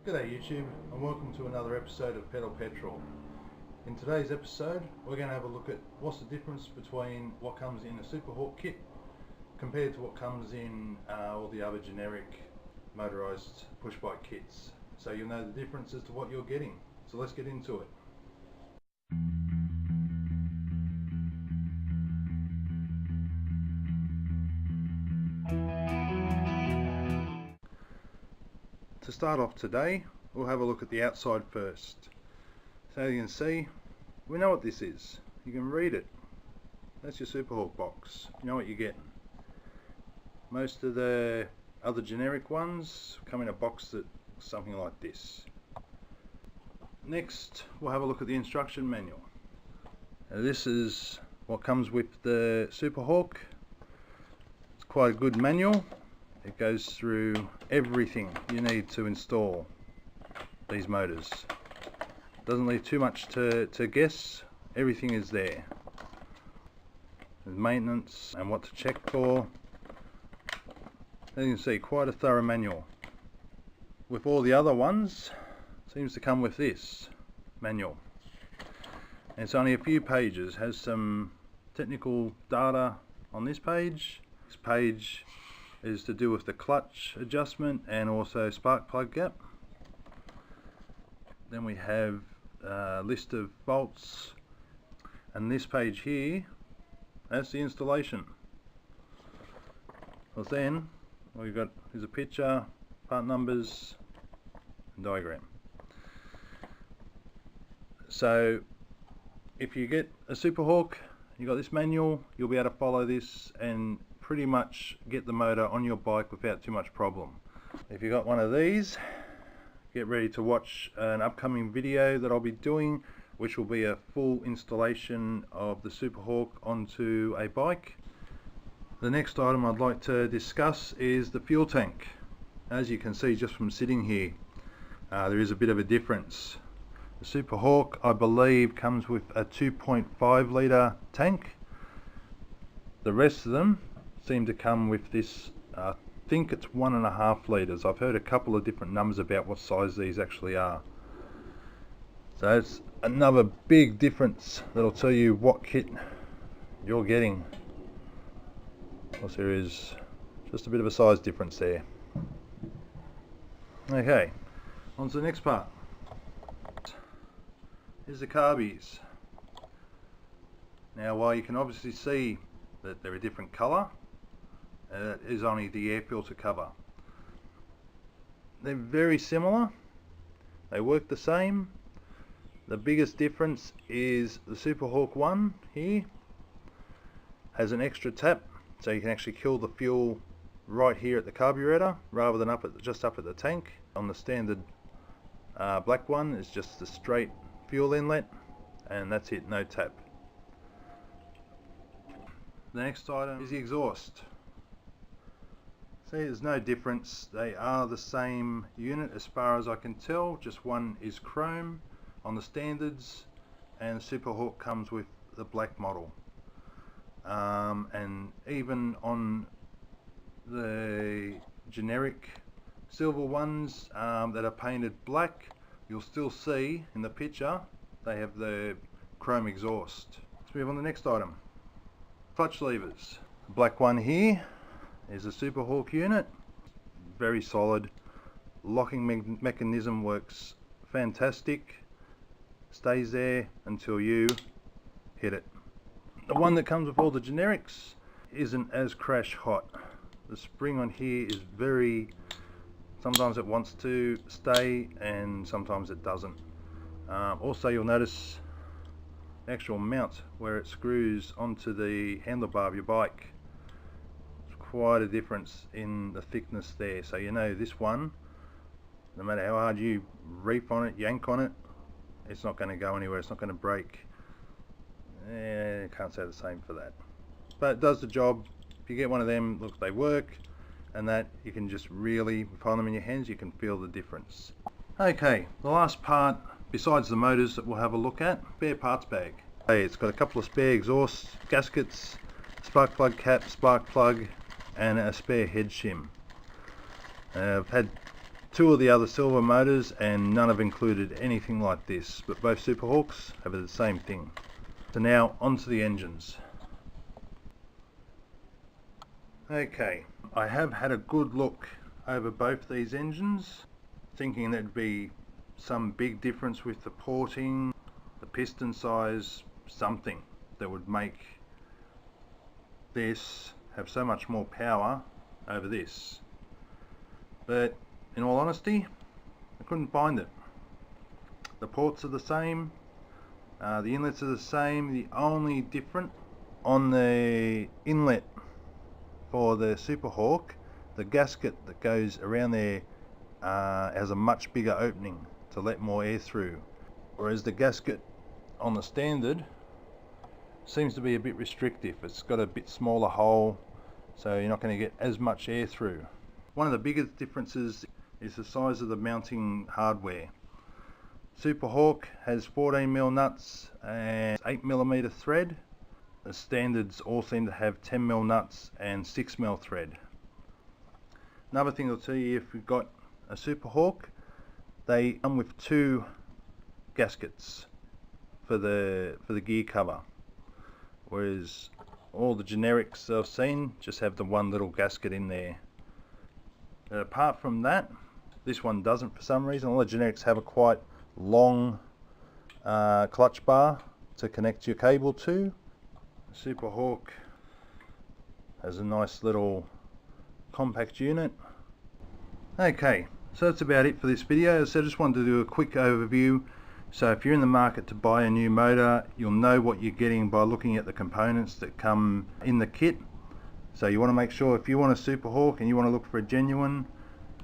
G'day YouTube, and welcome to another episode of Petrol. In today's episode we're going to have a look at what's the difference between what comes in a Super Hawk kit compared to what comes in all the other generic motorised push bike kits, so you'll know the difference as to what you're getting. So let's get into it. To start off today, we'll have a look at the outside first. So you can see, we know what this is. You can read it. That's your Super Hawk box. You know what you're getting. Most of the other generic ones come in a box that looks something like this. Next, we'll have a look at the instruction manual. Now, this is what comes with the Super Hawk. It's quite a good manual. It goes through everything you need to install these motors. Doesn't leave too much to guess. Everything is there. There's maintenance and what to check for. As you can see, quite a thorough manual. With all the other ones, it seems to come with this manual. And it's only a few pages. Has some technical data on this page. This page is to do with the clutch adjustment and also spark plug gap. Then we have a list of bolts, and this page here, that's the installation. Well, then we've got, here's a picture, part numbers and diagram. So if you get a Super Hawk, you've got this manual, you'll be able to follow this and pretty much get the motor on your bike without too much problem. If you got one of these, get ready to watch an upcoming video that I'll be doing, which will be a full installation of the Super Hawk onto a bike. The next item I'd like to discuss is the fuel tank. As you can see just from sitting here, there is a bit of a difference. The Super Hawk, I believe, comes with a 2.5 litre tank. The rest of them seem to come with this, I think it's 1.5 litres. I've heard a couple of different numbers about what size these actually are. So it's another big difference that'll tell you what kit you're getting. Plus there is just a bit of a size difference there. Okay, on to the next part. Here's the carbies. Now, while you can obviously see that they're a different colour, that is only the air filter cover. They're very similar. They work the same. The biggest difference is the Super Hawk one here has an extra tap, so you can actually kill the fuel right here at the carburetor rather than just up at the tank. On the standard black one is just the straight fuel inlet, and that's it, no tap. The next item is the exhaust. See, there's no difference. They are the same unit as far as I can tell. Just one is chrome on the standards, and the Super Hawk comes with the black model. And even on the generic silver ones that are painted black, you'll still see in the picture they have the chrome exhaust. Let's move on to the next item. Clutch levers. The black one here is a Super Hawk unit. Very solid. Locking mechanism works fantastic. Stays there until you hit it. The one that comes with all the generics isn't as crash hot. The spring on here is very, sometimes it wants to stay and sometimes it doesn't. Also, you'll notice the actual mount where it screws onto the handlebar of your bike. Quite a difference in the thickness there, so you know this one, no matter how hard you reef on it, yank on it, it's not going to go anywhere, it's not going to break. Can't say the same for that, but it does the job. If you get one of them, look, they work, and that you can just really, with them in your hands, you can feel the difference. Okay, the last part besides the motors that we'll have a look at, spare parts bag. Hey, it's got a couple of spare exhaust gaskets, spark plug cap, spark plug, and a spare head shim. I've had two of the other silver motors, and none have included anything like this, but both Super Hawks have the same thing. So now onto the engines. Okay, I have had a good look over both these engines, thinking there'd be some big difference with the porting, the piston size, something that would make this have so much more power over this. But in all honesty, I couldn't find it. The ports are the same, the inlets are the same. The only different on the inlet for the Super Hawk, the gasket that goes around there has a much bigger opening to let more air through, whereas the gasket on the standard seems to be a bit restrictive. It's got a bit smaller hole, so you're not going to get as much air through. One of the biggest differences is the size of the mounting hardware. Super Hawk has 14mm nuts and 8mm thread. The standards all seem to have 10mm nuts and 6mm thread. Another thing I'll tell you, if you've got a Super Hawk, they come with two gaskets for the gear cover, whereas all the generics I've seen just have the one little gasket in there. But apart from that, this one doesn't for some reason. All the generics have a quite long clutch bar to connect your cable to. Super Hawk has a nice little compact unit. Okay, so that's about it for this video. So I just wanted to do a quick overview. So if you're in the market to buy a new motor, you'll know what you're getting by looking at the components that come in the kit. So you want to make sure, if you want a Super Hawk and you want to look for a genuine,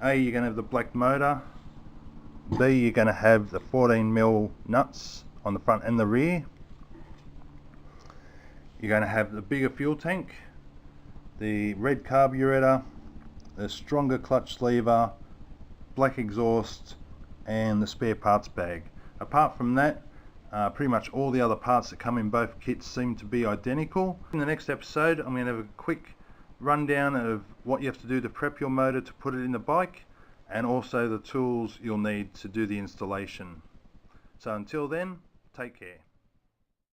A, you're going to have the black motor, B, you're going to have the 14mm nuts on the front and the rear. You're going to have the bigger fuel tank, the red carburetor, the stronger clutch lever, black exhaust, and the spare parts bag. Apart from that, pretty much all the other parts that come in both kits seem to be identical. In the next episode, I'm going to have a quick rundown of what you have to do to prep your motor to put it in the bike, and also the tools you'll need to do the installation. So until then, take care.